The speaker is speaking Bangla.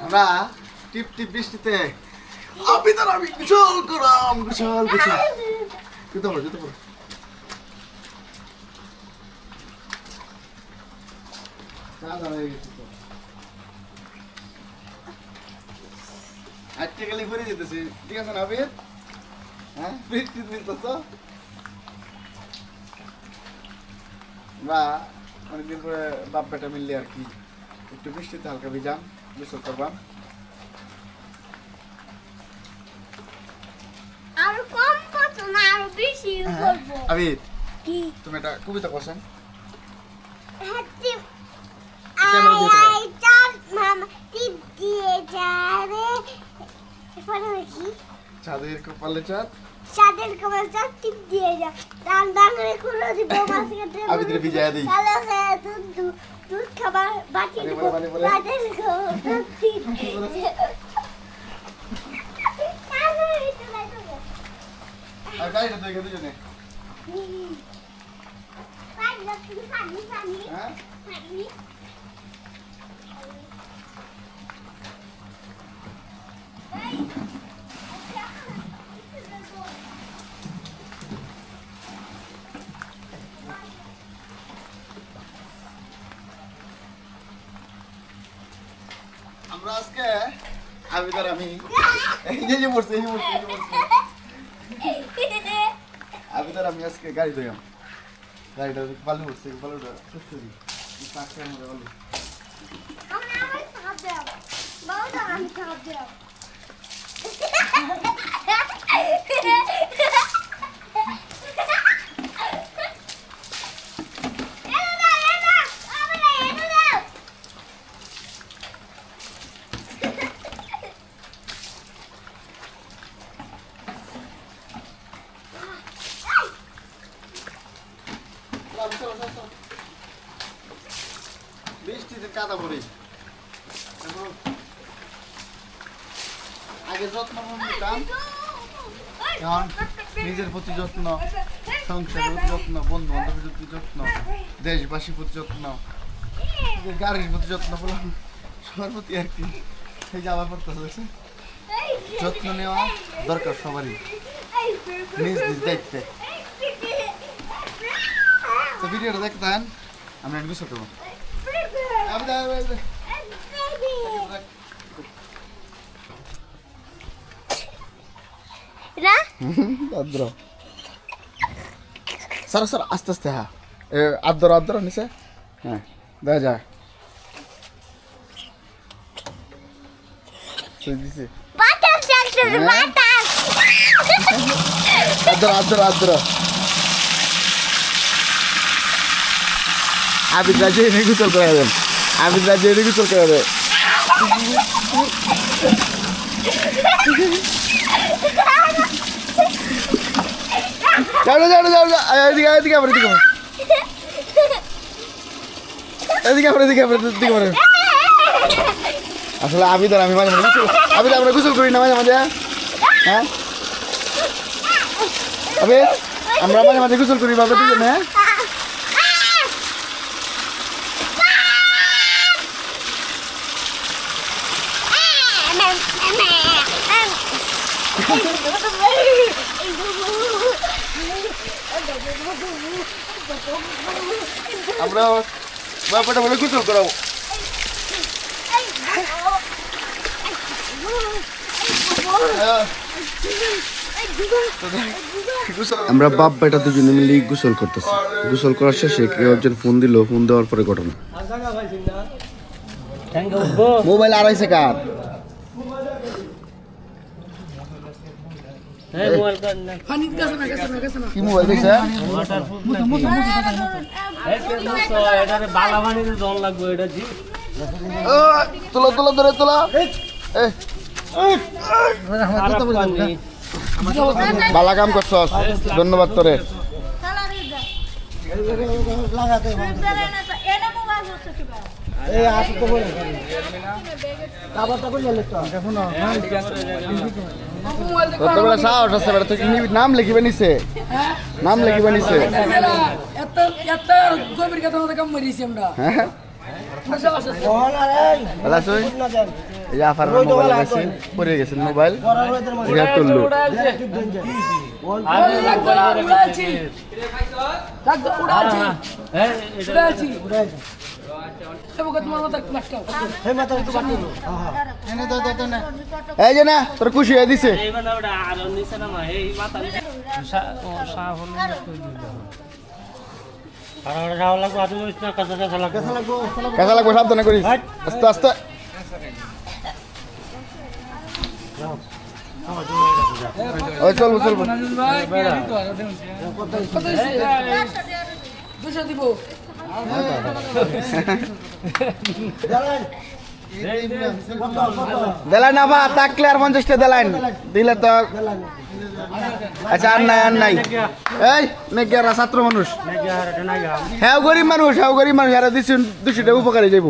আমরা টিপ টিপ বৃষ্টিতে আমি গোসল করাম গোসল গোসল জুতো পরো জুতো পরো আজকে গেলে ঘুরে যেতেছি ঠিক আছে না আবির হ্যাঁ বৃষ্টি মিলতেছ বা অনেকদিন পরে বাপ বেটা মিললে আর কি একটু বৃষ্টিতে হালকা ভিজাম গোসল করবাম আর কম কত না আর বেশি করব আবির কি তুমি এটা কবিতা করছেন হাতি আই চার মামা টিপ দিয়ে যাবে এরপরে কি চাঁদের কপালে চাঁদ চাঁদের কপালে চাঁদ টিপ দিয়ে যা রান রান করে খুলে দিব মাছকে দেব আমি তোরে ভিজায়া দিই তাহলে দুধ দুধ খাবার বাটি দিব চাঁদের দুধ টিপ আর গাড়িটা তো এখানে দুজনে হ্যাঁ আমরা আজকে আবিদার আমি এই যে পড়ছি আবিদার আমি আজকে গাড়ি ধুইলাম গাড়িটা বালু পড়ছে বালুটা সুস্থ দিই পাঁচটার মধ্যে বালু আমি খাব দাও বাবা আমি খাব দাও বৃষ্টিতে কাদা পড়ে আগে যত্ন নিতাম এখন নিজের প্রতি যত্ন সংসারের প্রতি যত্ন বন্ধু বান্ধবের প্রতি যত্ন দেশবাসীর প্রতি যত্ন গাড়ির প্রতি যত্ন করলাম সবার প্রতি আর কি সেই যাওয়া পড়তেছে যত্ন নেওয়া দরকার সবারই নিজ নিজ দায়িত্বে তো ভিডিওটা দেখতেন আমি এক বিষয় করবো আদ্র সর সর আস্তে আস্তে হ্যাঁ আদ্র আদ্র নিচে হ্যাঁ দেখা যায় দিছে আদ্র আদ্র আদ্র আবিদ রাজে এনে গোসল করে দেন আবিদ রাজে এনে গোসল করে দেন যাও এদিকে এদিকে আবার এদিকে আসলে আবিদ আর আমি মাঝে মাঝে আবিদ আমরা গোসল করি না মাঝে মাঝে হ্যাঁ আবিদ আমরা মাঝে মাঝে গোসল করি বাবা দুজনে হ্যাঁ আমরা বাবাটা বলে গোসল করাবো আমরা বাপ বেটা দুজনে মিলে গোসল করতেছি গোসল করার শেষে কেউ একজন ফোন দিল ফোন দেওয়ার পরে ঘটনা মোবাইল আড়াইছে কার কি মোবাইল দেখছে তোলা তোলা ধরে তোলা বালা কাম করছস ধন্যবাদ তোরে এই আসো তো বলে আবার তখন গেলে তো দেখো না কত বড় সাহস আছে বেটা তুই নাম লিখিবে নিছে নাম লিখিবে নিছে এত এত গভীর কথা মতো কাম মরিছি আমরা হ্যাঁ বল আরে বলা তুই না দেন এই আফার মোবাইল আছে পড়ে গেছে মোবাইল ইয়া তুললো উড়াচ্ছি উড়াচ্ছি তোমার মতো ক্লাসটা হে মাথা একটু বাটি এনে দাও দাও না এই যে না তোর খুশি হয়ে দিছে কেসা লাগবো সাবধানে করিস আস্তে আস্তে ওই চলবো চলবো দিব দেলাই না বা তাকলে আর 50টা দেলাইন দিলে তো আচ্ছা আর নাই এই নেগেরা ছাত্র মানুষ হ্যাঁ গরিব মানুষ আর দিচ্ছি 200 টাকা উপকারে যাইব